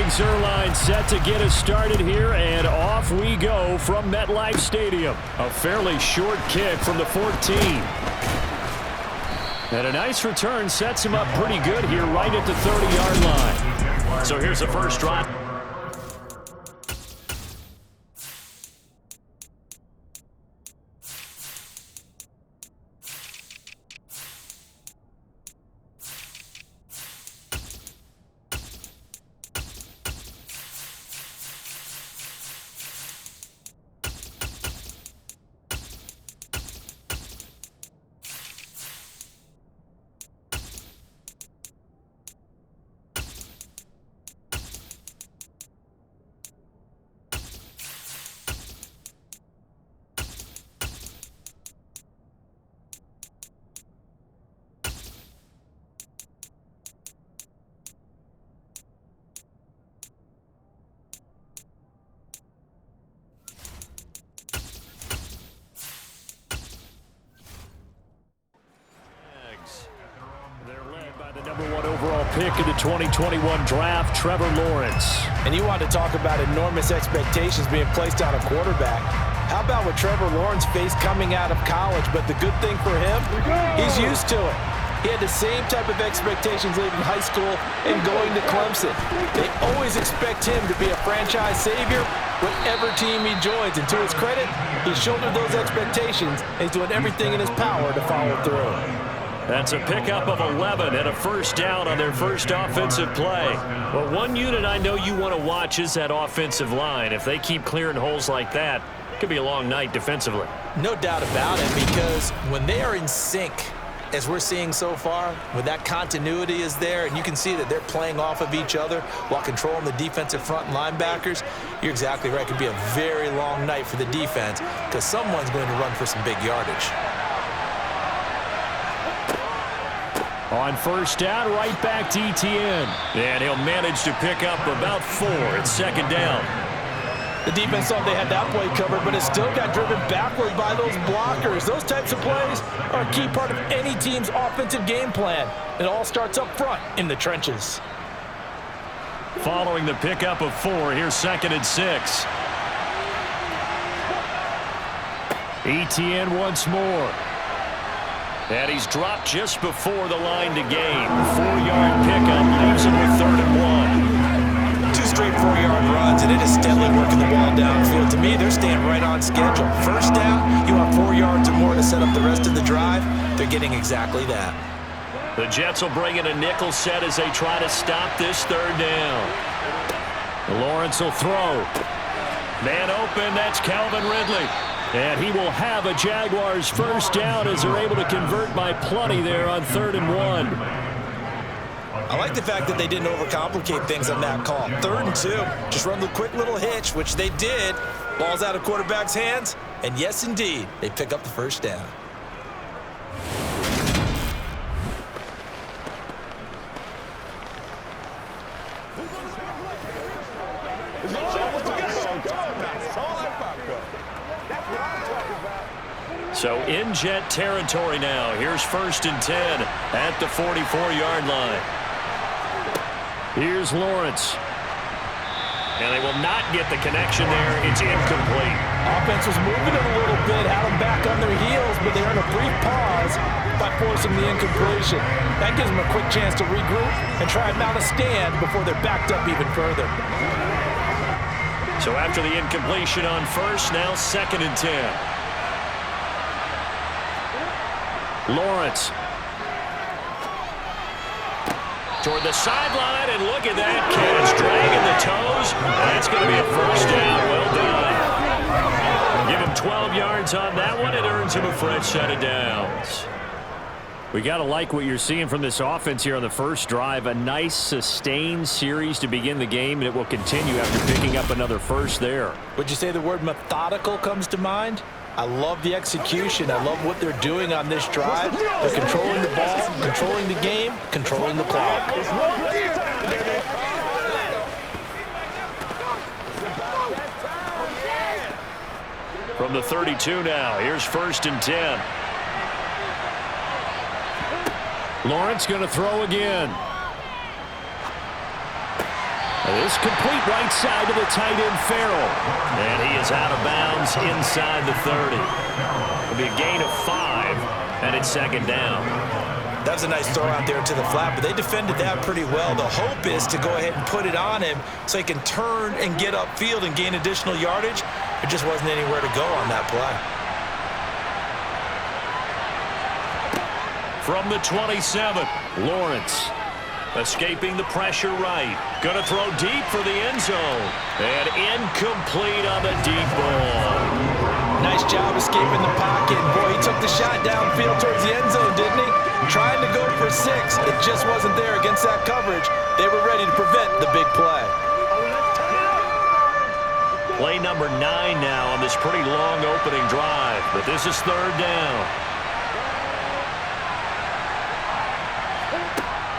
Zerline set to get us started here, and off we go from MetLife Stadium. A fairly short kick from the 14. And a nice return sets him up pretty good here right at the 30-yard line. So here's the first drive. The number 1 overall pick in the 2021 draft, Trevor Lawrence. And you want to talk about enormous expectations being placed on a quarterback. How about what Trevor Lawrence faced coming out of college? But the good thing for him, he's used to it. He had the same type of expectations leaving high school and going to Clemson. They always expect him to be a franchise savior whatever team he joins. And to his credit, he shouldered those expectations and he's doing everything in his power to follow through. That's a pickup of 11 and a first down on their first offensive play. Well, one unit I know you want to watch is that offensive line. If they keep clearing holes like that, it could be a long night defensively. No doubt about it, because when they are in sync, as we're seeing so far, when that continuity is there and you can see that they're playing off of each other while controlling the defensive front and linebackers, you're exactly right. It could be a very long night for the defense because someone's going to run for some big yardage. On first down, right back to Etienne. And he'll manage to pick up about 4 at second down. The defense thought they had that play covered, but it still got driven backward by those blockers. Those types of plays are a key part of any team's offensive game plan. It all starts up front in the trenches. Following the pickup of 4, here's second and 6. Etienne once more. And he's dropped just before the line to gain. 4-yard pickup leaves him with 3rd and 1. 2 straight 4-yard runs, and it is steadily working the ball downfield. To me, they're staying right on schedule. First down, you want 4 yards or more to set up the rest of the drive. They're getting exactly that. The Jets will bring in a nickel set as they try to stop this 3rd down. Lawrence will throw. Man open, that's Calvin Ridley. And he will have a Jaguars first down as they're able to convert by plenty there on 3rd and 1. I like the fact that they didn't overcomplicate things on that call. 3rd and 2, just run the quick little hitch, which they did. Ball's out of quarterback's hands, and yes, indeed, they pick up the first down. So in Jet territory now. Here's 1st and 10 at the 44-yard line. Here's Lawrence. And they will not get the connection there. It's incomplete. Offense was moving it a little bit, had them back on their heels, but they earned a brief pause by forcing the incompletion. That gives them a quick chance to regroup and try and mount a stand before they're backed up even further. So after the incompletion on first, now 2nd and 10. Lawrence toward the sideline, and look at that catch, dragging the toes. That's going to be a first down. Well done. Give him 12 yards on that one. It earns him a fresh set of downs. We got to like what you're seeing from this offense here on the first drive. A nice sustained series to begin the game, and it will continue after picking up another first there. Would you say the word methodical comes to mind? I love the execution. I love what they're doing on this drive. They're controlling the ball, controlling the game, controlling the clock. From the 32 now, here's 1st and 10. Lawrence going to throw again. This complete right side to the tight end, Farrell. And he is out of bounds inside the 30. It'll be a gain of 5, and it's second down. That was a nice throw out there to the flat, but they defended that pretty well. The hope is to go ahead and put it on him so he can turn and get upfield and gain additional yardage. There just wasn't anywhere to go on that play. From the 27, Lawrence. Escaping the pressure right. Going to throw deep for the end zone. And incomplete on the deep ball. Nice job escaping the pocket. Boy, he took the shot downfield towards the end zone, didn't he? Trying to go for 6. It just wasn't there against that coverage. They were ready to prevent the big play. Play number 9 now on this pretty long opening drive. But this is third down.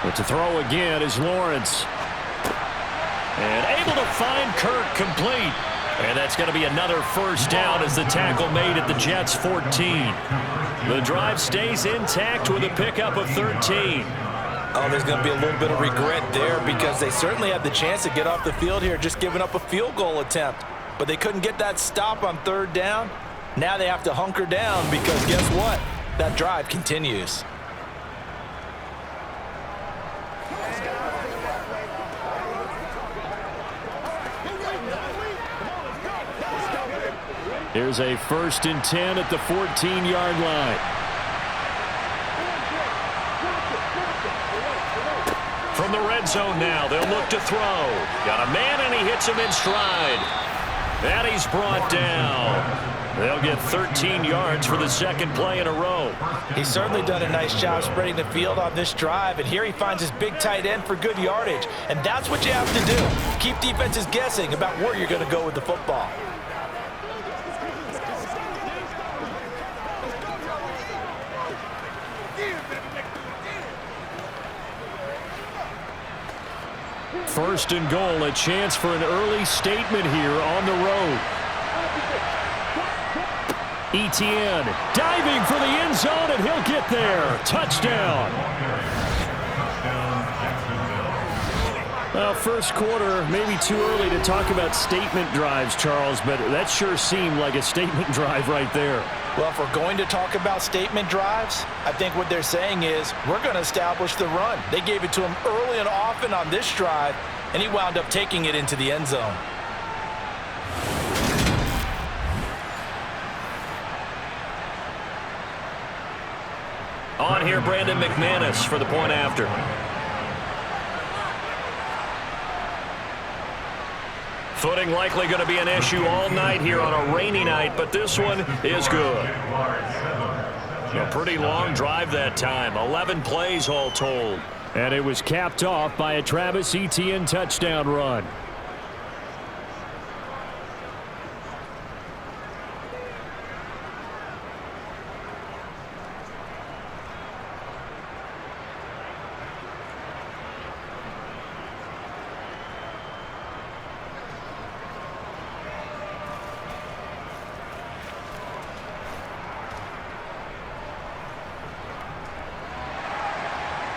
But to throw again is Lawrence. And able to find Kirk complete. And that's going to be another first down as the tackle made at the Jets' 14. The drive stays intact with a pickup of 13. Oh, there's going to be a little bit of regret there because they certainly had the chance to get off the field here, just giving up a field goal attempt. But they couldn't get that stop on third down. Now they have to hunker down because guess what? That drive continues. Here's a 1st and 10 at the 14-yard line. From the red zone now, they'll look to throw. Got a man, and he hits him in stride. And he's brought down. They'll get 13 yards for the second play in a row. He's certainly done a nice job spreading the field on this drive, and here he finds his big tight end for good yardage. And that's what you have to do. Keep defenses guessing about where you're going to go with the football. First and goal, a chance for an early statement here on the road. Etienne diving for the end zone, and he'll get there. Touchdown. Well, first quarter, maybe too early to talk about statement drives, Charles, but that sure seemed like a statement drive right there. Well, if we're going to talk about statement drives, I think what they're saying is we're going to establish the run. They gave it to him early and often on this drive, and he wound up taking it into the end zone. On here, Brandon McManus for the point after. Footing likely going to be an issue all night here on a rainy night, but this one is good. A pretty long drive that time, 11 plays all told. And it was capped off by a Travis Etienne touchdown run.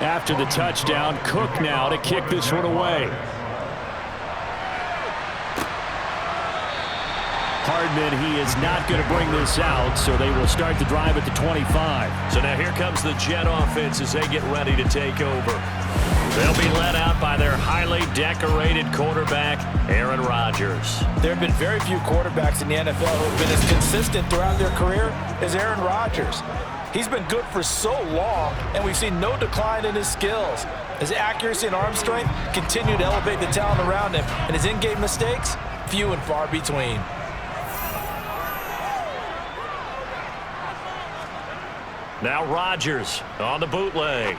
After the touchdown, Cook now to kick this one away. Hardman, he is not going to bring this out, so they will start the drive at the 25. So now here comes the Jet offense as they get ready to take over. They'll be led out by their highly decorated quarterback, Aaron Rodgers. There have been very few quarterbacks in the NFL who have been as consistent throughout their career as Aaron Rodgers. He's been good for so long, and we've seen no decline in his skills. His accuracy and arm strength continue to elevate the talent around him, and his in-game mistakes, few and far between. Now Rodgers on the bootleg.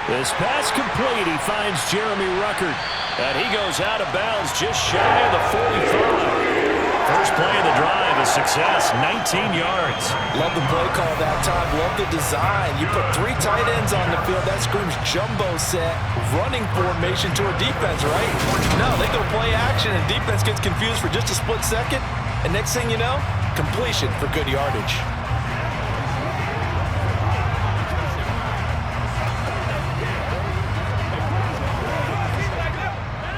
This pass complete. He finds Jeremy Ruckert, and he goes out of bounds just shy of the 45. First play of the drive, a success, 19 yards. Love the play call that time. Love the design. You put 3 tight ends on the field. That screams jumbo set, running formation to a defense, right? No, they go play action, and defense gets confused for just a split second. And next thing you know, completion for good yardage.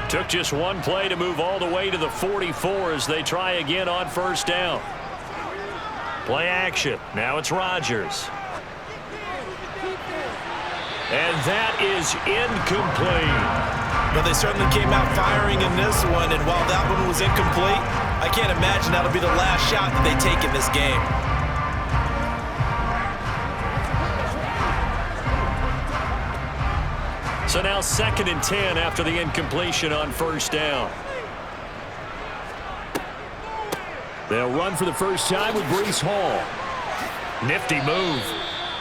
Took just one play to move all the way to the 44 as they try again on first down. Play action. Now it's Rodgers. And that is incomplete. Well, they certainly came out firing in this one, and while that one was incomplete, I can't imagine that'll be the last shot that they take in this game. So now 2nd and 10 after the incompletion on first down. They'll run for the first time with Breece Hall. Nifty move.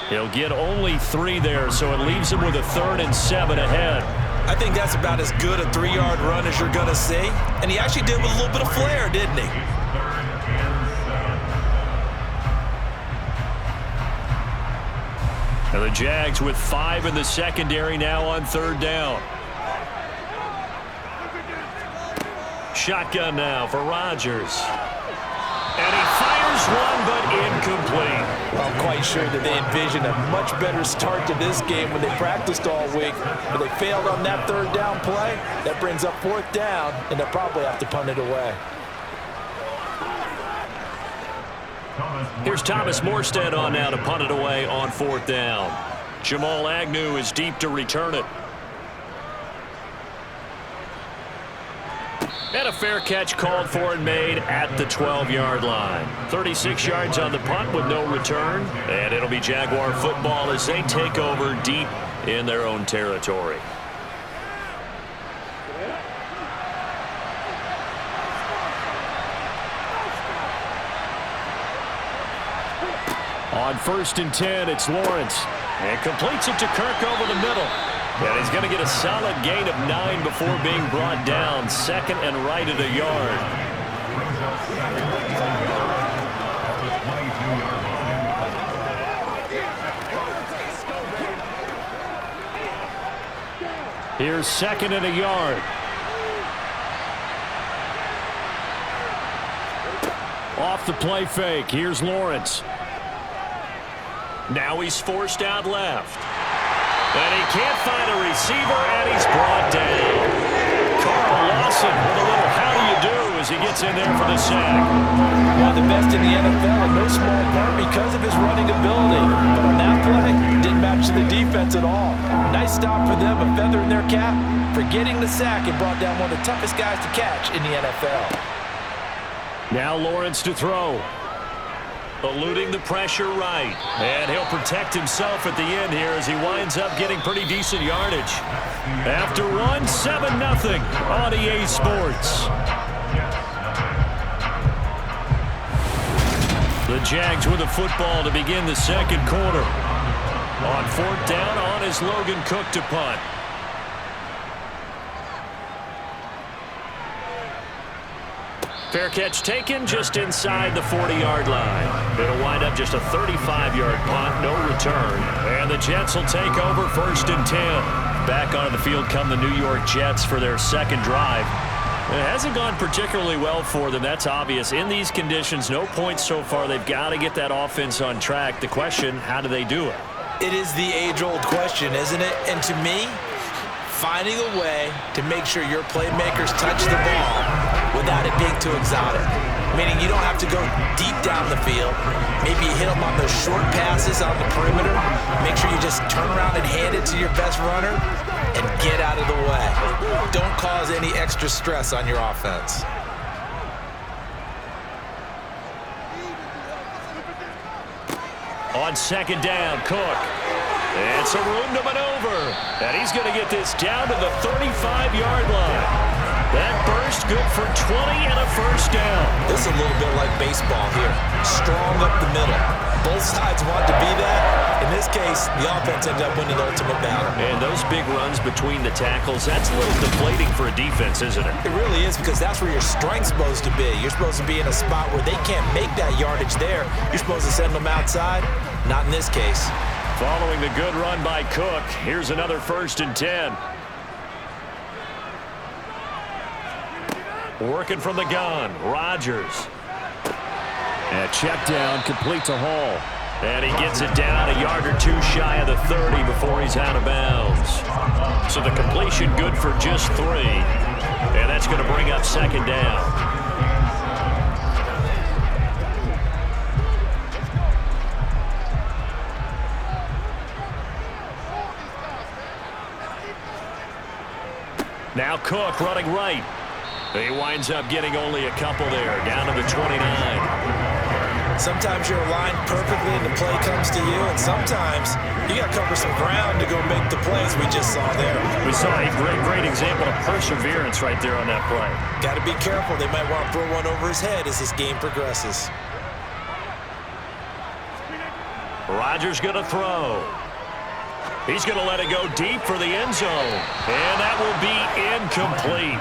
He'll get only 3 there, so it leaves him with a 3rd and 7 ahead. I think that's about as good a 3-yard run as you're going to see. And he actually did with a little bit of flair, didn't he? And the Jags with 5 in the secondary now on 3rd down. Shotgun now for Rodgers. And he fires one, but incomplete. I'm quite sure that they envisioned a much better start to this game when they practiced all week. But they failed on that 3rd down play. That brings up 4th down, and they'll probably have to punt it away. Here's Thomas Morstead on now to punt it away on 4th down. Jamal Agnew is deep to return it. And a fair catch called for and made at the 12-yard line. 36 yards on the punt with no return. And it'll be Jaguar football as they take over deep in their own territory. On 1st and 10, it's Lawrence. And completes it to Kirk over the middle. And he's going to get a solid gain of 9 before being brought down. 2nd and right at a yard. Here's 2nd and a yard. Off the play fake. Here's Lawrence. Now he's forced out left. And he can't find a receiver, and he's brought down. Carl Lawson with a little how do you do as he gets in there for the sack. One of the best in the NFL, in no small part because of his running ability. But on that play, didn't match the defense at all. Nice stop for them, a feather in their cap for getting the sack and brought down one of the toughest guys to catch in the NFL. Now Lawrence to throw. Eluding the pressure right. And he'll protect himself at the end here as he winds up getting pretty decent yardage. After one, 7-0 on EA Sports. The Jags with the football to begin the 2nd quarter. On 4th down, on is Logan Cook to punt. Fair catch taken just inside the 40-yard line. It'll wind up just a 35-yard punt, no return. And the Jets will take over 1st and 10. Back onto the field come the New York Jets for their 2nd drive. It hasn't gone particularly well for them, that's obvious. In these conditions, no points so far. They've got to get that offense on track. The question, how do they do it? It is the age-old question, isn't it? And to me, finding a way to make sure your playmakers touch the ball without it being too exotic. Meaning you don't have to go deep down the field. Maybe you hit them on those short passes on the perimeter. Make sure you just turn around and hand it to your best runner and get out of the way. Don't cause any extra stress on your offense. On 2nd down, Cook. And some room to maneuver. And he's going to get this down to the 35-yard line. That burst good for 20 and a 1st down. This is a little bit like baseball here. Strong up the middle. Both sides want to be that. In this case, the offense ended up winning the ultimate battle. And those big runs between the tackles, that's a little deflating for a defense, isn't it? It really is, because that's where your strength's supposed to be. You're supposed to be in a spot where they can't make that yardage there. You're supposed to send them outside. Not in this case. Following the good run by Cook, here's another 1st and 10. Working from the gun, Rodgers. And a check down, complete to Hall. And he gets it down a yard or 2 shy of the 30 before he's out of bounds. So the completion good for just 3. And that's going to bring up second down. Now Cook running right. He winds up getting only a couple there, down to the 29. Sometimes you're aligned perfectly and the play comes to you, and sometimes you got to cover some ground to go make the plays we just saw there. We saw a great example of perseverance right there on that play. Got to be careful. They might want to throw one over his head as this game progresses. Rodgers going to throw. He's going to let it go deep for the end zone. And that will be incomplete.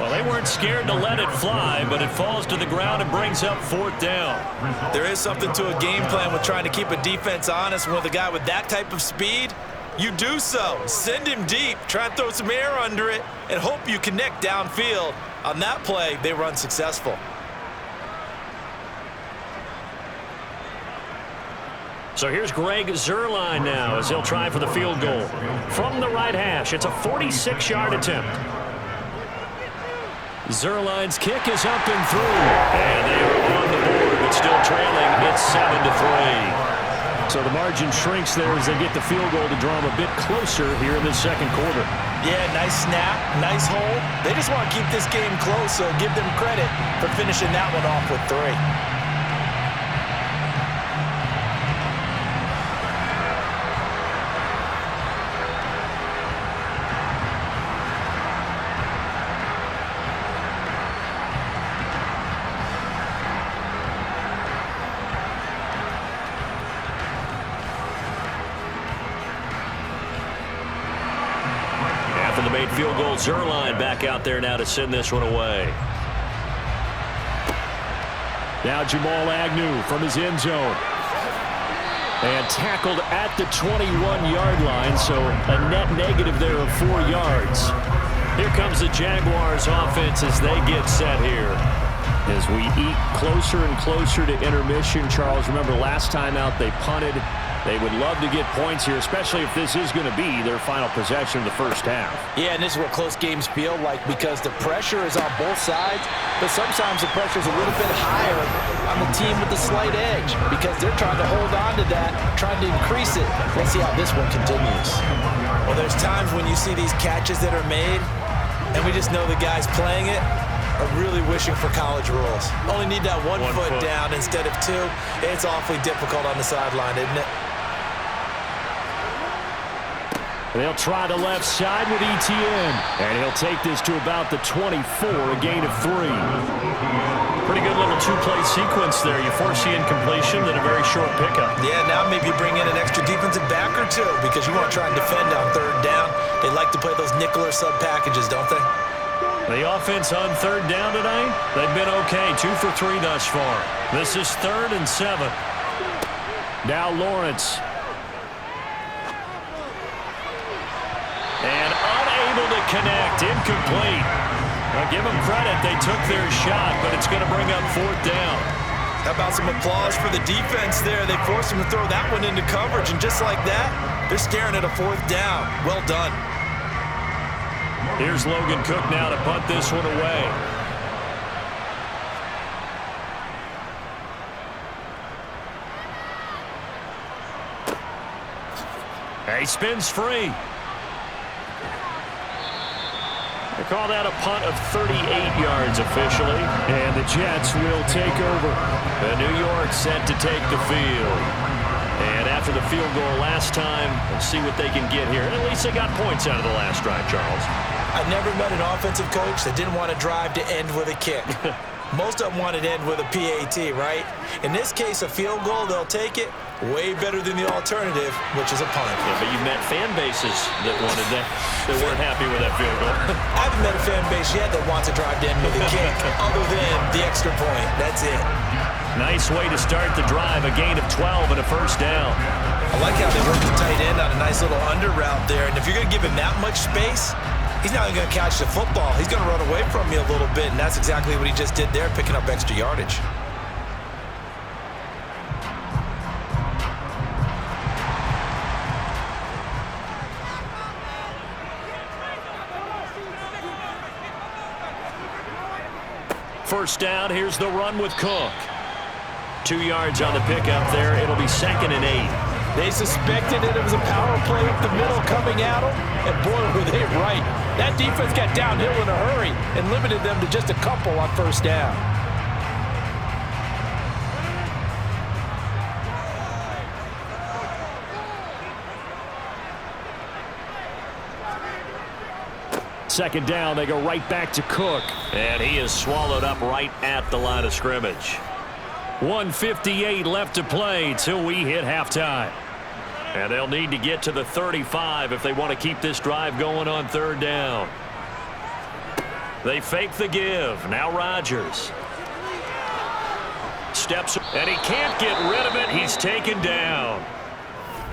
Well, they weren't scared to let it fly, but it falls to the ground and brings up fourth down. There is something to a game plan with trying to keep a defense honest. With a guy with that type of speed, you do so. Send him deep. Try and throw some air under it and hope you connect downfield. On that play, they were unsuccessful. So here's Greg Zuerlein now as he'll try for the field goal. From the right hash, it's a 46-yard attempt. Zuerlein's kick is up and through. And they are on the board, but still trailing. It's 7-3. So the margin shrinks there as they get the field goal to draw them a bit closer here in the second quarter. Yeah, nice snap, nice hold. They just want to keep this game close, so give them credit for finishing that one off with 3. Field goal, Zuerlein back out there now to send this one away. Now Jamal Agnew from his end zone. And tackled at the 21-yard line, so a net negative there of 4 yards. Here comes the Jaguars offense as they get set here. As we eat closer and closer to intermission, Charles, remember last time out they punted. They would love to get points here, especially if this is going to be their final possession of the first half. Yeah, and this is what close games feel like because the pressure is on both sides, but sometimes the pressure is a little bit higher on the team with the slight edge because they're trying to hold on to that, trying to increase it. Let's see how this one continues. Well, there's times when you see these catches that are made, and we just know the guys playing it are really wishing for college rules. Only need that one foot down instead of 2. It's awfully difficult on the sideline, isn't it? They'll try the left side with Etienne. And he'll take this to about the 24, a gain of 3. Pretty good little two-play sequence there. You force the incompletion, then a very short pickup. Yeah, now maybe bring in an extra defensive back or 2 because you want to try and defend on third down. They like to play those nickel or sub packages, don't they? The offense on third down tonight, they've been okay. 2 for 3 thus far. This is 3rd and 7. Now Lawrence. And unable to connect. Incomplete. Now give them credit. They took their shot, but it's going to bring up 4th down. How about some applause for the defense there? They forced him to throw that one into coverage, and just like that, they're staring at a 4th down. Well done. Here's Logan Cook now to punt this one away. He spins free. They call that a punt of 38 yards officially. And the Jets will take over. The New York set to take the field. And after the field goal last time, we'll see what they can get here. At least they got points out of the last drive, Charles. I've never met an offensive coach that didn't want to drive to end with a kick. Most of them want to end with a PAT, right? In this case, a field goal, they'll take it. Way better than the alternative, which is a punt. Yeah, but you've met fan bases that wanted that, that weren't happy with that field goal. I haven't met a fan base yet that wants to drive to end with a kick, other than the extra point. That's it. Nice way to start the drive, a gain of 12 and a 1st down. I like how they worked the tight end on a nice little under route there, and if you're going to give him that much space, he's not going to catch the football. He's going to run away from you a little bit, and that's exactly what he just did there, picking up extra yardage. first down. Here's the run with Cook. 2 yards on the pickup there. It'll be 2nd and 8. They suspected that it was a power play up the middle coming at them, and boy, were they right. That defense got downhill in a hurry and limited them to just a couple on first down. Second down, they go right back to Cook. And he is swallowed up right at the line of scrimmage. 1:58 left to play till we hit halftime. And they'll need to get to the 35 if they want to keep this drive going on third down. They fake the give. Now Rodgers. Steps, and he can't get rid of it. He's taken down.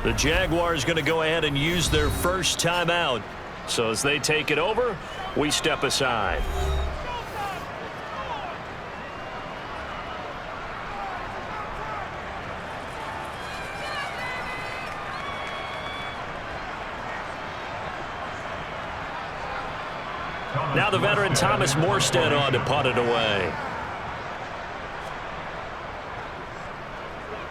The Jaguars going to go ahead and use their first timeout. So as they take it over, we step aside. Now the veteran Thomas Morstead on to punt it away.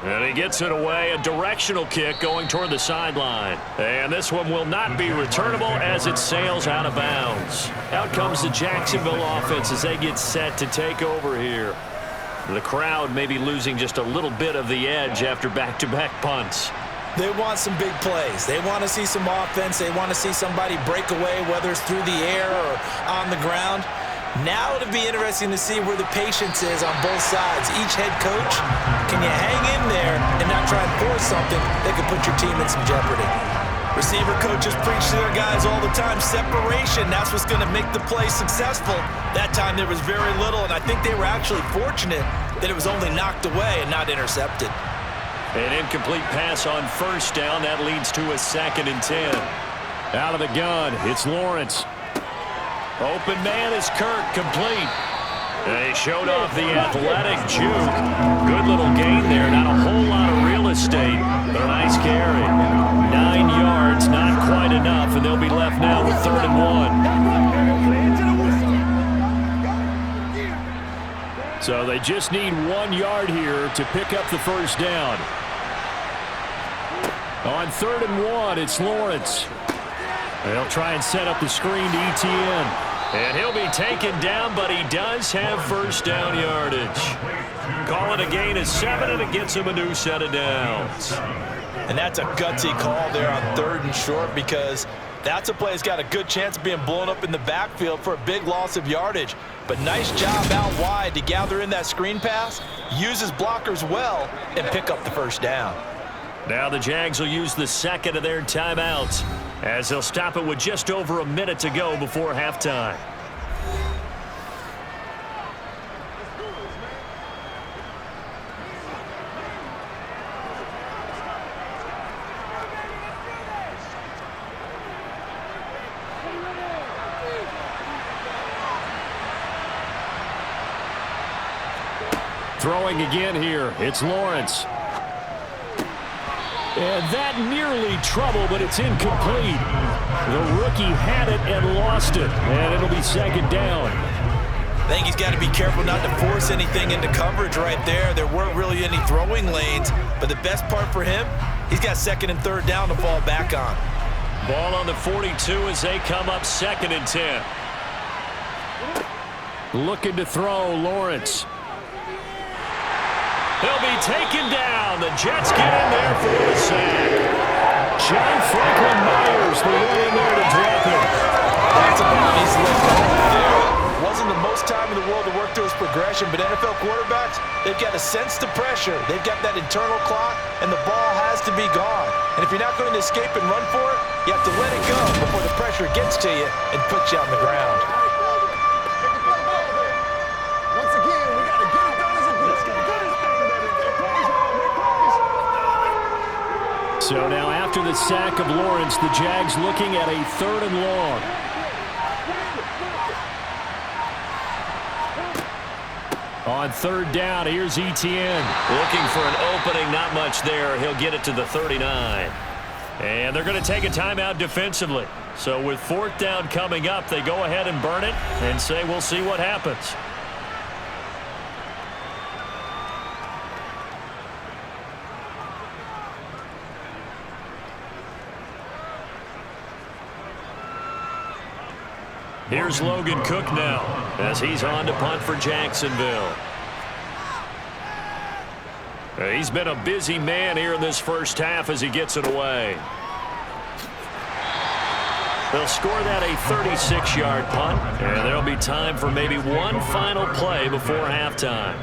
And he gets it away, a directional kick going toward the sideline. And this one will not be returnable as it sails out of bounds. Out comes the Jacksonville offense as they get set to take over here. The crowd may be losing just a little bit of the edge after back-to-back punts. They want some big plays. They want to see some offense. They want to see somebody break away, whether it's through the air or on the ground. Now it'll be interesting to see where the patience is on both sides. Each head coach, can you hang in there and not try and force something that could put your team in some jeopardy? Receiver coaches preach to their guys all the time, separation. That's what's going to make the play successful. That time there was very little, and I think they were actually fortunate that it was only knocked away and not intercepted. An incomplete pass on first down. That leads to a 2nd and 10. Out of the gun, it's Lawrence. Open man is Kirk, complete. They showed off the athletic juke. Good little gain there. Not a whole lot of real estate, but a nice carry. 9 yards, not quite enough, and they'll be left now with 3rd and 1. So they just need 1 yard here to pick up the first down. On 3rd and 1, it's Lawrence. They'll try and set up the screen to ETN. And he'll be taken down, but he does have first down yardage. Call it a gain of 7, and it gets him a new set of downs. And that's a gutsy call there on 3rd and short, because that's a play that's got a good chance of being blown up in the backfield for a big loss of yardage. But nice job out wide to gather in that screen pass, use his blockers well, and pick up the first down. Now the Jags will use the 2nd of their timeouts as they'll stop it with just over a minute to go before halftime. Throwing again here, it's Lawrence. And that nearly trouble, but it's incomplete. The rookie had it and lost it, and it'll be 2nd down. I think he's got to be careful not to force anything into coverage right there. There weren't really any throwing lanes, but the best part for him, he's got 2nd and 3rd down to fall back on. Ball on the 42 as they come up 2nd and 10. Looking to throw, Lawrence. He'll be taken down. The Jets get in there for the sack. John Franklin Myers, the one in there to drop him. That's about easy let go right there. Wasn't the most time in the world to work to his progression, but NFL quarterbacks, they've got to sense the pressure. They've got that internal clock, and the ball has to be gone. And if you're not going to escape and run for it, you have to let it go before the pressure gets to you and puts you on the ground. So now after the sack of Lawrence, the Jags looking at a 3rd and long. On 3rd down, here's ETN. Looking for an opening, not much there. He'll get it to the 39. And they're going to take a timeout defensively. So with 4th down coming up, they go ahead and burn it and say we'll see what happens. Here's Logan Cook now as he's on to punt for Jacksonville. He's been a busy man here in this first half as he gets it away. They'll score that a 36-yard punt, and there'll be time for maybe one final play before halftime.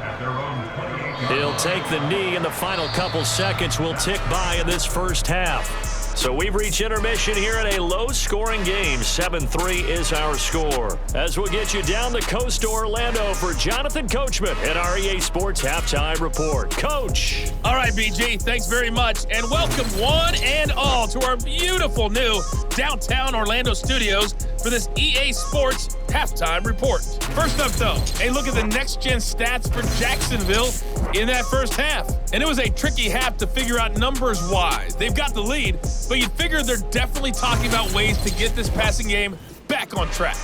He'll take the knee, and the final couple seconds will tick by in this first half. So we've reached intermission here in a low-scoring game. 7-3 is our score. As we'll get you down the coast to Orlando for Jonathan Coachman at our EA Sports Halftime Report. Coach. All right, BG, thanks very much. And welcome one and all to our beautiful new downtown Orlando studios for this EA Sports Halftime Report. First up, though, a look at the next-gen stats for Jacksonville in that first half. And it was a tricky half to figure out numbers-wise. They've got the lead, but you'd figure they're definitely talking about ways to get this passing game back on track.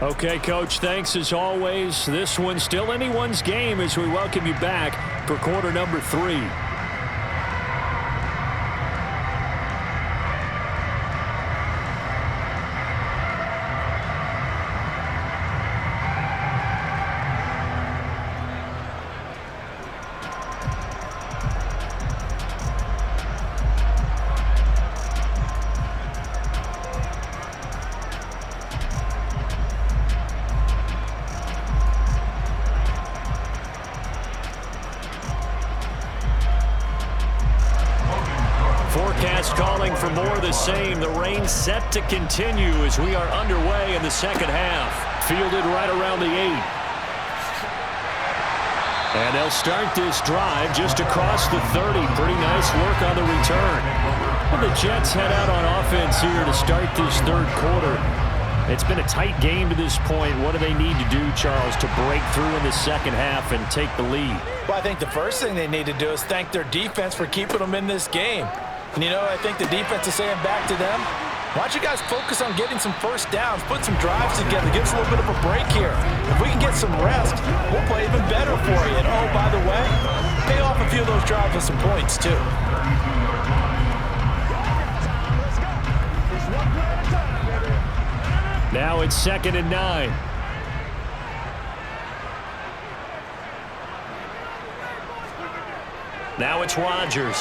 Okay, Coach, thanks as always. This one's still anyone's game as we welcome you back for quarter number 3. Forecast calling for more of the same. The rain set to continue as we are underway in the second half. Fielded right around the 8. And they'll start this drive just across the 30. Pretty nice work on the return. And the Jets head out on offense here to start this third quarter. It's been a tight game to this point. What do they need to do, Charles, to break through in the second half and take the lead? Well, I think the first thing they need to do is thank their defense for keeping them in this game. And, you know, I think the defense is saying back to them, why don't you guys focus on getting some first downs, put some drives together, give us a little bit of a break here. If we can get some rest, we'll play even better for you. And, oh, by the way, pay off a few of those drives with some points, too. Now it's 2nd and 9. Now it's Rodgers.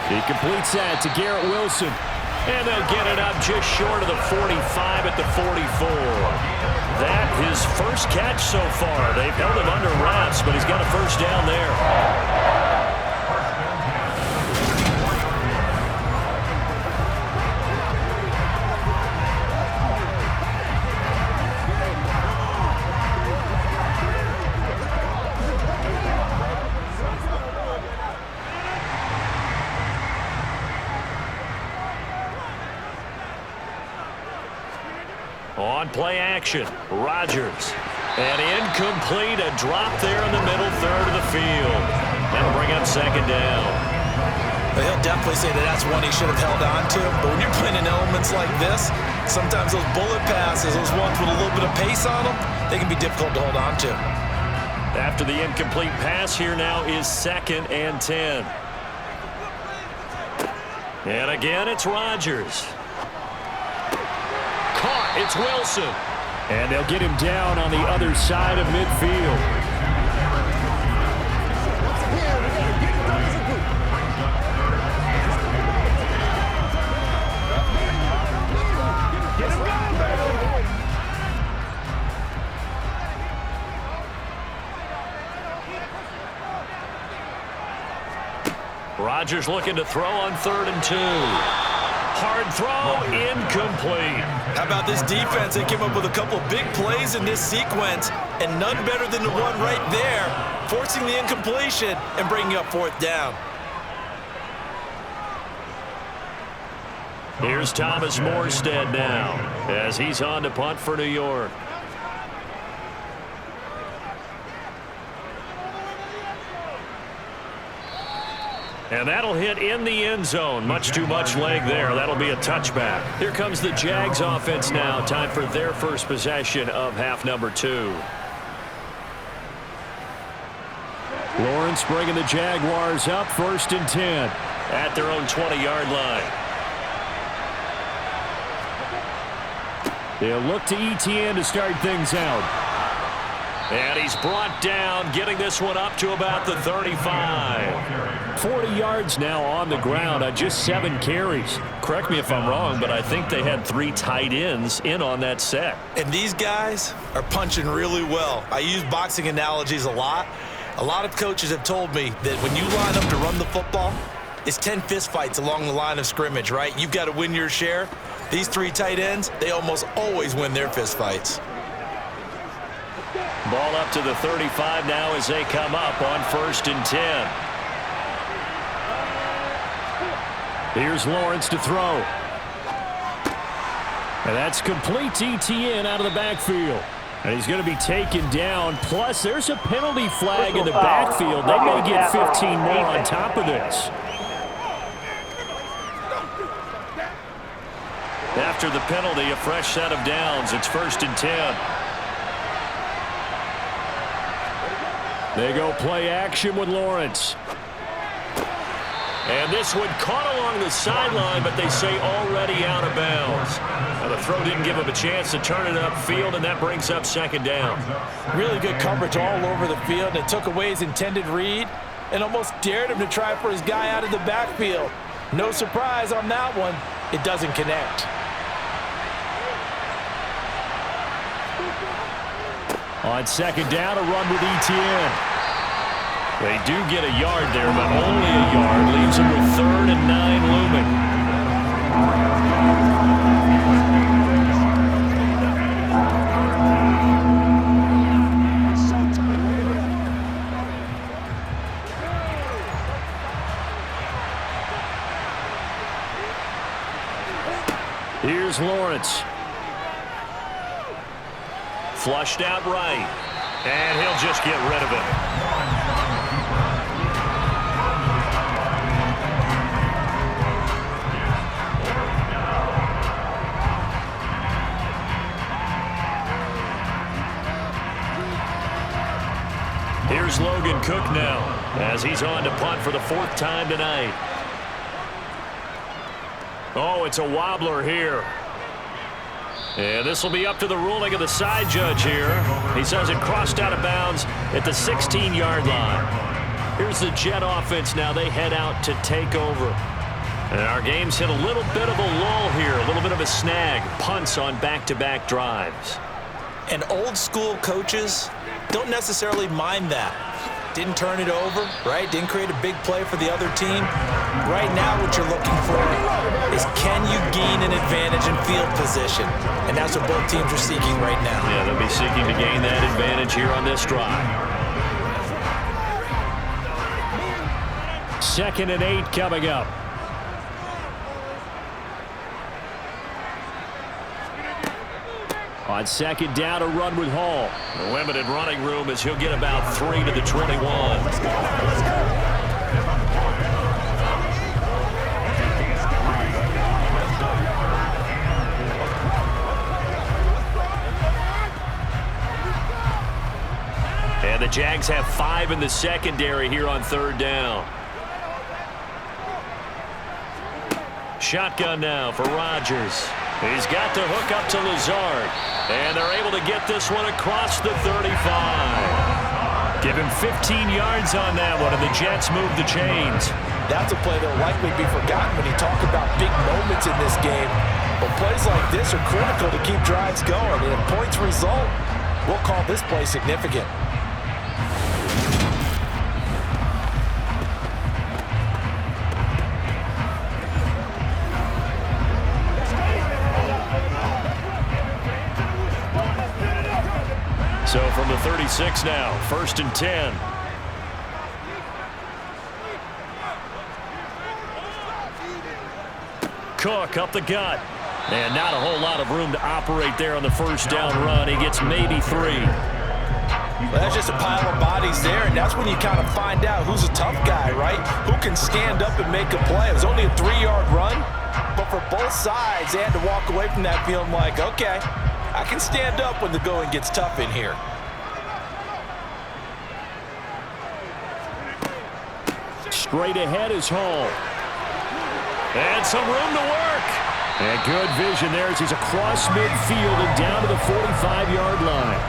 He completes that to Garrett Wilson. And they'll get it up just short of the 45 at the 44. That his first catch so far. They've held him under wraps, but he's got a first down there. On play action, Rodgers. And incomplete, a drop there in the middle third of the field. That'll bring up second down. But he'll definitely say that that's one he should have held on to. But when you're playing in elements like this, sometimes those bullet passes, those ones with a little bit of pace on them, they can be difficult to hold on to. After the incomplete pass, here now is 2nd and 10. And again, it's Rodgers. Caught, it's Wilson. And they'll get him down on the other side of midfield. Rodgers looking to throw on 3rd and 2. Hard throw, incomplete. How about this defense? They came up with a couple of big plays in this sequence, and none better than the one right there, forcing the incompletion and bringing up 4th down. Here's Thomas Morstead now as he's on to punt for New York. And that'll hit in the end zone. Much too much leg there. That'll be a touchback. Here comes the Jags offense now. Time for their first possession of half number 2. Lawrence bringing the Jaguars up 1st and 10 at their own 20-yard line. They'll look to ETN to start things out. And he's brought down, getting this one up to about the 35. 40 yards now on the ground on just 7 carries. Correct me if I'm wrong, but I think they had 3 tight ends in on that set. And these guys are punching really well. I use boxing analogies a lot. A lot of coaches have told me that when you line up to run the football, it's 10 fistfights along the line of scrimmage, right? You've got to win your share. These 3 tight ends, they almost always win their fistfights. Ball up to the 35 now as they come up on 1st and 10. Here's Lawrence to throw. And that's complete to ETN out of the backfield. And he's going to be taken down. Plus, there's a penalty flag in the backfield. They may get 15 more on top of this. After the penalty, a fresh set of downs. It's 1st and 10. They go play action with Lawrence. And this one caught along the sideline, but they say already out of bounds. Now the throw didn't give him a chance to turn it upfield, and that brings up 2nd down. Really good coverage all over the field, and it took away his intended read and almost dared him to try for his guy out of the backfield. No surprise on that one. It doesn't connect. On 2nd down, a run with ETN. They do get a yard there, but only a yard. Leaves them with 3rd and 9 looming. Here's Lawrence. Flushed out right. And he'll just get rid of it. Here's Logan Cook now as he's on to punt for the 4th time tonight. Oh, it's a wobbler here. And this will be up to the ruling of the side judge here. He says it crossed out of bounds at the 16-yard line. Here's the Jet offense now. They head out to take over. And our game's hit a little bit of a lull here, a little bit of a snag. Punts on back-to-back drives. And old school coaches don't necessarily mind that. Didn't turn it over, right? Didn't create a big play for the other team. Right now what you're looking for is can you gain an advantage in field position? And that's what both teams are seeking right now. Yeah, they'll be seeking to gain that advantage here on this drive. 2nd and 8 coming up. On 2nd down, a run with Hall. The limited running room as he'll get about 3 to the 21. And the Jags have 5 in the secondary here on 3rd down. Shotgun now for Rodgers. He's got the hook up to Lazard. And they're able to get this one across the 35. Give him 15 yards on that one, and the Jets move the chains. That's a play that will likely be forgotten when you talk about big moments in this game. But plays like this are critical to keep drives going. And if points result, we'll call this play significant. So from the 36 now, 1st and 10. Cook up the gut. And not a whole lot of room to operate there on the 1st down run. He gets maybe 3. Well, that's just a pile of bodies there, and that's when you kind of find out who's a tough guy, right? Who can stand up and make a play. It was only a 3-yard run, but for both sides, they had to walk away from that feeling like, okay, I can stand up when the going gets tough in here. Straight ahead is Hall. And some room to work. And good vision there as he's across midfield and down to the 45-yard line.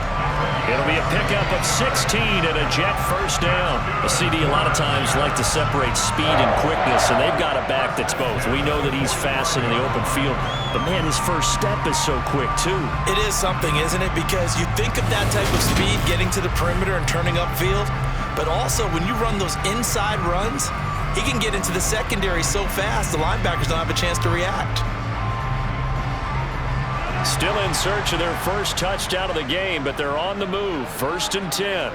It'll be a pickup of 16 and a Jet first down. The CD a lot of times like to separate speed and quickness, and they've got a back that's both. We know that he's fast in the open field, but, man, his first step is so quick, too. It is something, isn't it? Because you think of that type of speed getting to the perimeter and turning upfield, but also when you run those inside runs, he can get into the secondary so fast the linebackers don't have a chance to react. Still in search of their first touchdown of the game, but they're on the move. 1st and 10.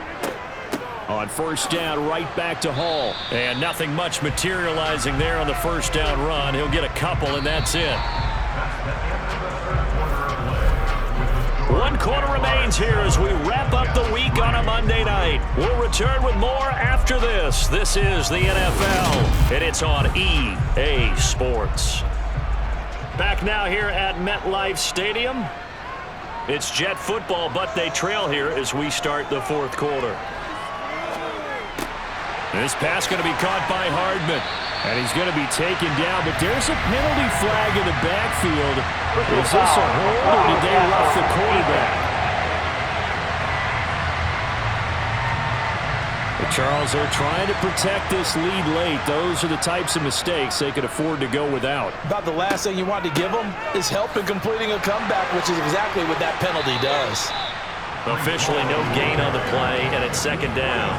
On first down, right back to Hall. And nothing much materializing there on the first down run. He'll get a couple, and that's it. 1 quarter remains here as we wrap up the week on a Monday night. We'll return with more after this. This is the NFL, and it's on EA Sports. Back now here at MetLife Stadium. It's Jet football, but they trail here as we start the 4th quarter. This pass going to be caught by Hardman. And he's going to be taken down, but there's a penalty flag in the backfield. Is this a hold, or did they rough the quarterback? But Charles, they're trying to protect this lead late. Those are the types of mistakes they could afford to go without. About the last thing you want to give them is help in completing a comeback, which is exactly what that penalty does. Officially no gain on the play, and it's 2nd down.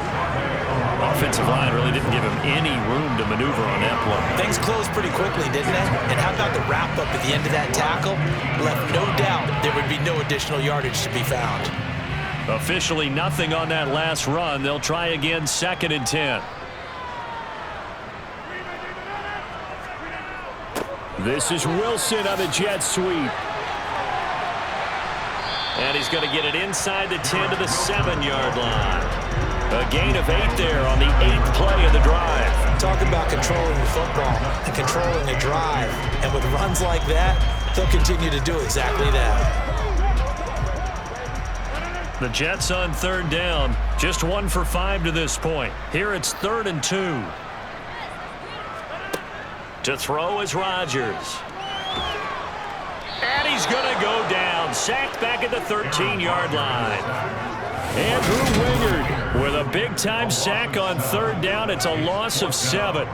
Offensive line really didn't give him any room to maneuver on that play. Things closed pretty quickly, didn't it? And how about the wrap-up at the end of that tackle? Left no doubt there would be no additional yardage to be found. Officially nothing on that last run. They'll try again 2nd and 10. This is Wilson on the jet sweep. And he's going to get it inside the 10 to the 7-yard line. A gain of 8 there on the 8th play of the drive. Talk about controlling the football and controlling the drive. And with runs like that, they'll continue to do exactly that. The Jets on 3rd down. Just 1 for 5 to this point. Here it's 3rd and 2. To throw is Rodgers. And he's going to go down. Sacked back at the 13-yard line. Andrew Wingard with a big-time sack on 3rd down. It's a loss of 7.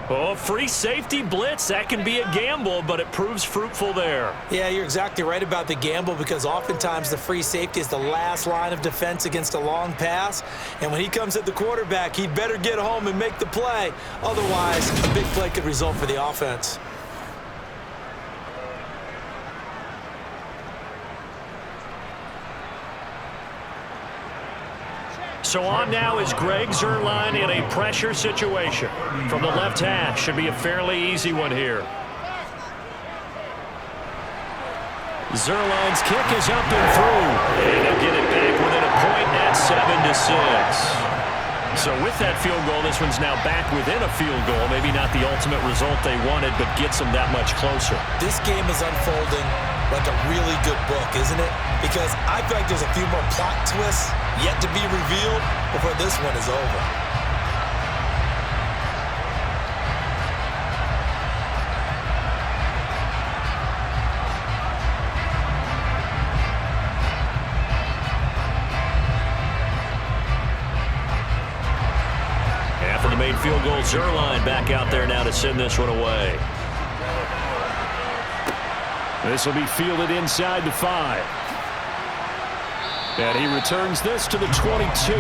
Oh, free safety blitz. That can be a gamble, but it proves fruitful there. Yeah, you're exactly right about the gamble because oftentimes the free safety is the last line of defense against a long pass. And when he comes at the quarterback, he'd better get home and make the play. Otherwise, a big play could result for the offense. So on now is Greg Zuerlein in a pressure situation. From the left hash, should be a fairly easy one here. Zuerlein's kick is up and through. And they'll get it back within a point at 7-6. So with that field goal, this one's now back within a field goal. Maybe not the ultimate result they wanted, but gets them that much closer. This game is unfolding like a really good book, isn't it? Because I feel like there's a few more plot twists yet to be revealed before this one is over. After the made field goal, Zuerlein back out there now to send this one away. This will be fielded inside the 5. And he returns this to the 22.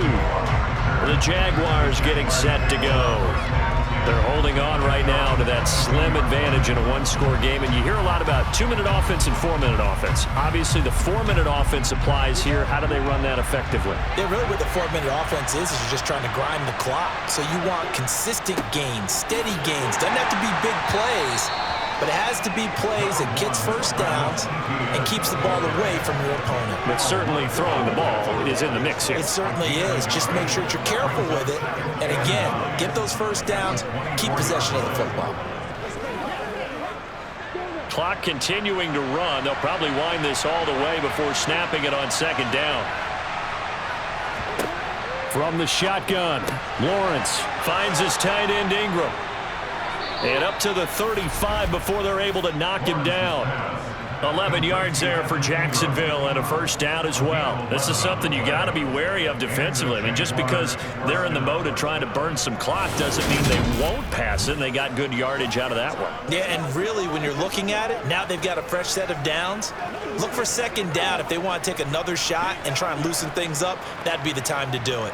The Jaguars getting set to go. They're holding on right now to that slim advantage in a one-score game. And you hear a lot about 2-minute offense and 4-minute offense. Obviously, the 4-minute offense applies here. How do they run that effectively? Yeah, really what the 4-minute offense is you're just trying to grind the clock. So you want consistent gains, steady gains. Doesn't have to be big plays, but it has to be plays that gets first downs and keeps the ball away from your opponent. But certainly throwing the ball is in the mix here. It certainly is. Just make sure that you're careful with it. And again, get those first downs, keep possession of the football. Clock continuing to run. They'll probably wind this all the way before snapping it on 2nd down. From the shotgun, Lawrence finds his tight end Ingram. And up to the 35 before they're able to knock him down. 11 yards there for Jacksonville and a first down as well. This is something you got to be wary of defensively. I mean, just because they're in the mode of trying to burn some clock doesn't mean they won't pass it. And they got good yardage out of that one. Yeah, and really, when you're looking at it, now they've got a fresh set of downs. Look for second down. If they want to take another shot and try and loosen things up, that'd be the time to do it.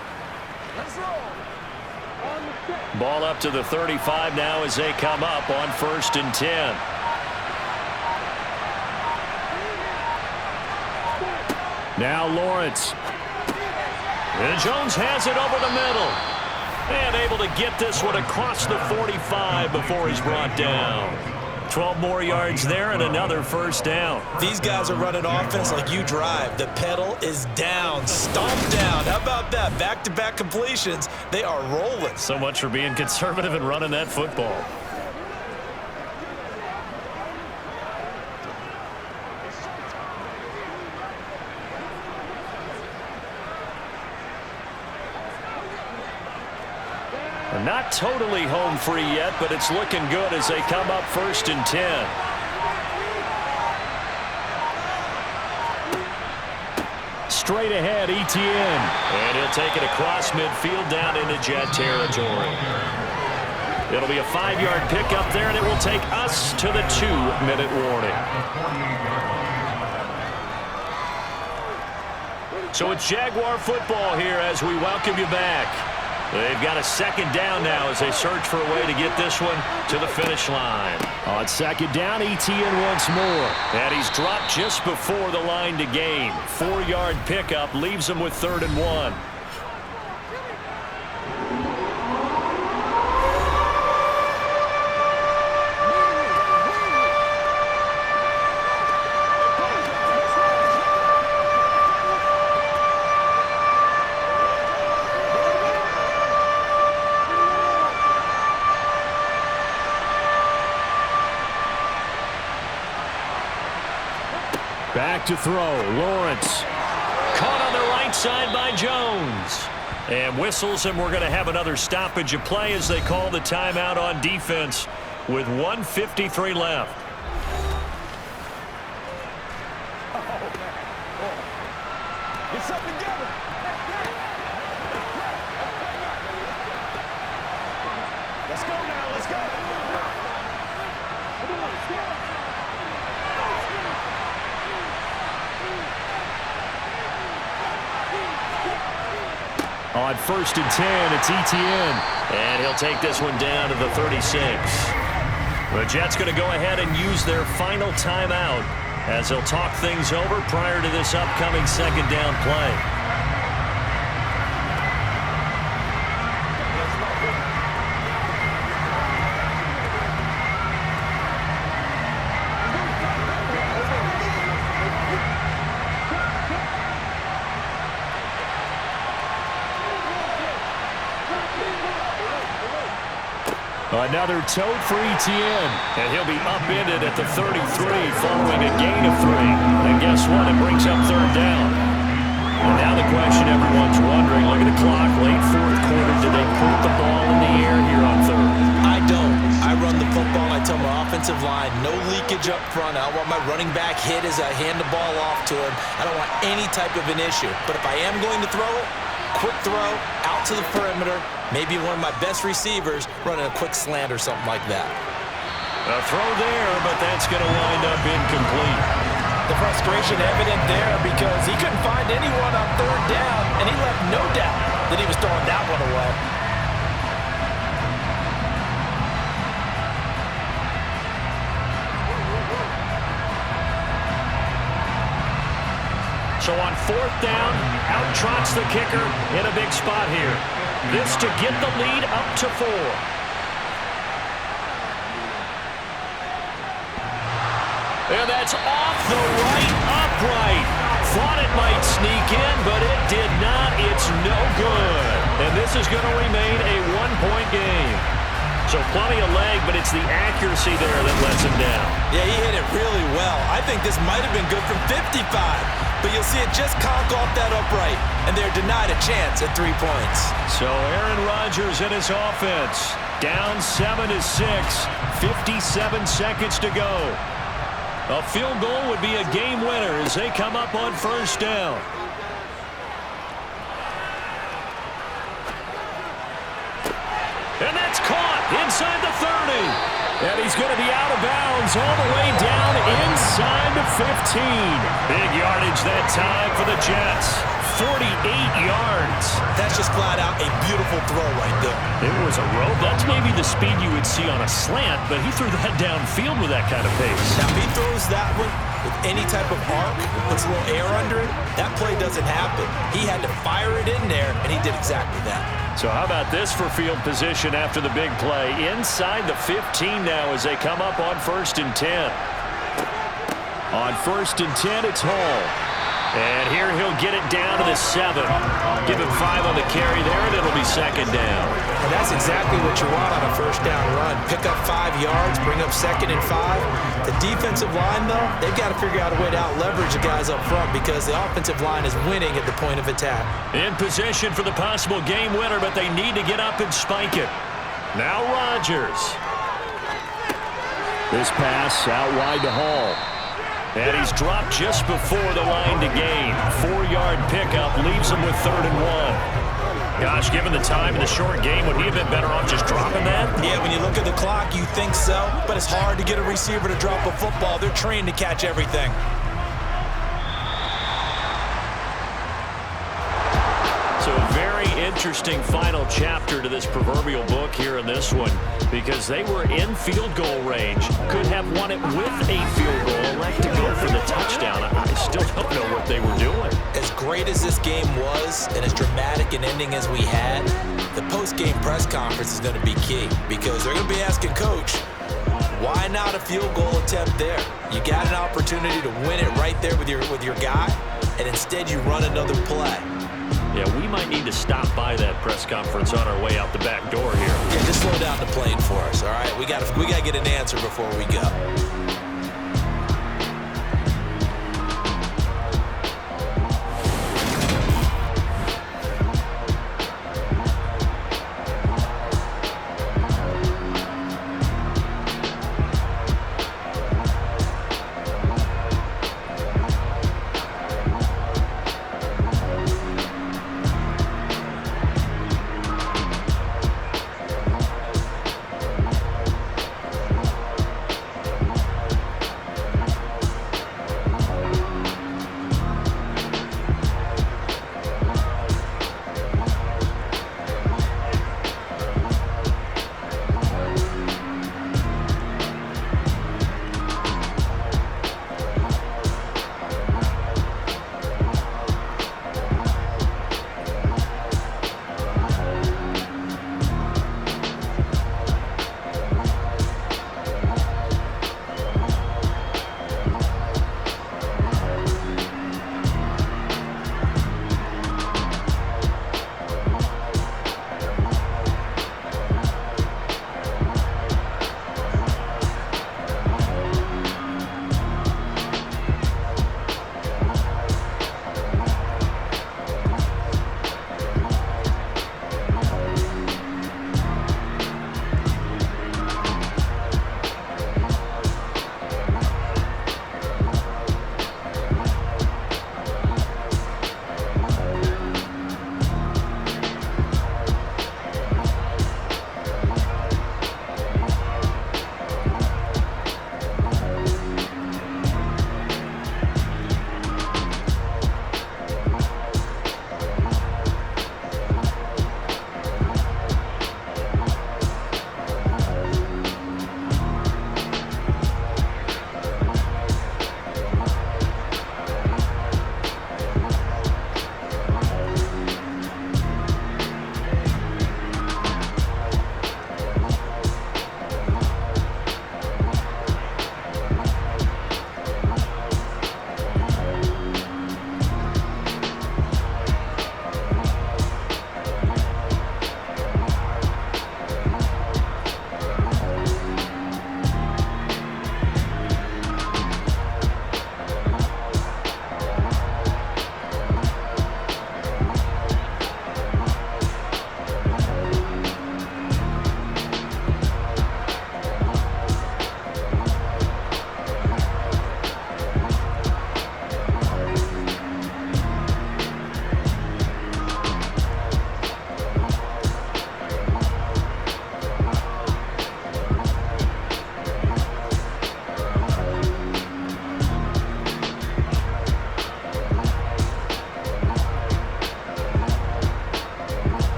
Ball up to the 35 now as they come up on 1st and 10. Now Lawrence. And Jones has it over the middle. And able to get this one across the 45 before he's brought down. 12 more yards there and another first down. These guys are running offense like you drive. The pedal is down, stomp down. How about that? Back-to-back completions. They are rolling. So much for being conservative and running that football. Not totally home free yet, but it's looking good as they come up 1st and 10. Straight ahead, Etienne. And he'll take it across midfield down into Jet territory. It'll be a 5-yard pickup there, and it will take us to the 2-minute warning. So it's Jaguar football here as we welcome you back. They've got a second down now as they search for a way to get this one to the finish line. On second down, Etienne once more. And he's dropped just before the line to gain. 4-yard pickup leaves him with 3rd and 1. Back to throw, Lawrence. Caught on the right side by Jones. And whistles, and we're going to have another stoppage of play as they call the timeout on defense with 1:53 left. Get something together. Let's go now, let's go. On 1st and 10, it's Etienne. And he'll take this one down to the 36. The Jets going to go ahead and use their final timeout as they'll talk things over prior to this upcoming second down play. Another tote for Etienne. And he'll be upended at the 33 following a gain of 3. And guess what? It brings up 3rd down. And now the question everyone's wondering, look at the clock, late 4th quarter. Did they put the ball in the air here on 3rd? I don't. I run the football, and I tell my offensive line, no leakage up front. I want my running back hit as I hand the ball off to him. I don't want any type of an issue. But if I am going to throw it, quick throw, out to the perimeter, maybe one of my best receivers running a quick slant or something like that. A throw there, but that's going to wind up incomplete. The frustration evident there because he couldn't find anyone on 3rd down, and he left no doubt that he was throwing that one away. So on 4th down, out trots the kicker in a big spot here. This to get the lead up to 4. And that's off the right upright. Thought it might sneak in, but it did not. It's no good. And this is going to remain a 1-point game. So plenty of leg, but it's the accuracy there that lets him down. Yeah, he hit it really well. I think this might have been good from 55. But you'll see it just conk off that upright, and they're denied a chance at 3 points. So Aaron Rodgers and his offense Down 7-6, 57 seconds to go. A field goal would be a game winner as they come up on first down. And that's caught inside the 30. And he's going to be out of bounds all the way down inside the 15. Big yardage that time for the Jets. 48 yards. That's just flat out a beautiful throw right there. It was a rope. That's maybe the speed you would see on a slant, but he threw that downfield with that kind of pace. Now, if he throws that one with any type of arc, puts a little air under it, that play doesn't happen. He had to fire it in there, and he did exactly that. So how about this for field position after the big play? Inside the 15 now as they come up on 1st and 10. On 1st and 10, it's Hall. And here he'll get it down to the 7. Give him 5 on the carry there, and it'll be 2nd down. And that's exactly what you want on a first down run. Pick up 5 yards, bring up 2nd and 5. The defensive line, though, they've got to figure out a way to out-leverage the guys up front because the offensive line is winning at the point of attack. In position for the possible game winner, but they need to get up and spike it. Now Rodgers. This pass out wide to Hall. And he's dropped just before the line to gain. 4-yard pickup leaves him with 3rd and 1. Gosh, given the time in the short game, would he have been better off just dropping that? Yeah, when you look at the clock, you think so, but it's hard to get a receiver to drop a football. They're trained to catch everything. So a very interesting final chapter to this proverbial book here in this one because they were in field goal range, could have won it with a field goal, elect to go for the touchdown. I still don't know what they were doing. As great as this game was and as dramatic an ending as we had, the post-game press conference is going to be key because they're going to be asking Coach, why not a field goal attempt there? You got an opportunity to win it right there with your guy, and instead you run another play. Yeah, we might need to stop by that press conference on our way out the back door here. Yeah, just slow down the plane for us, all right? We got to get an answer before we go.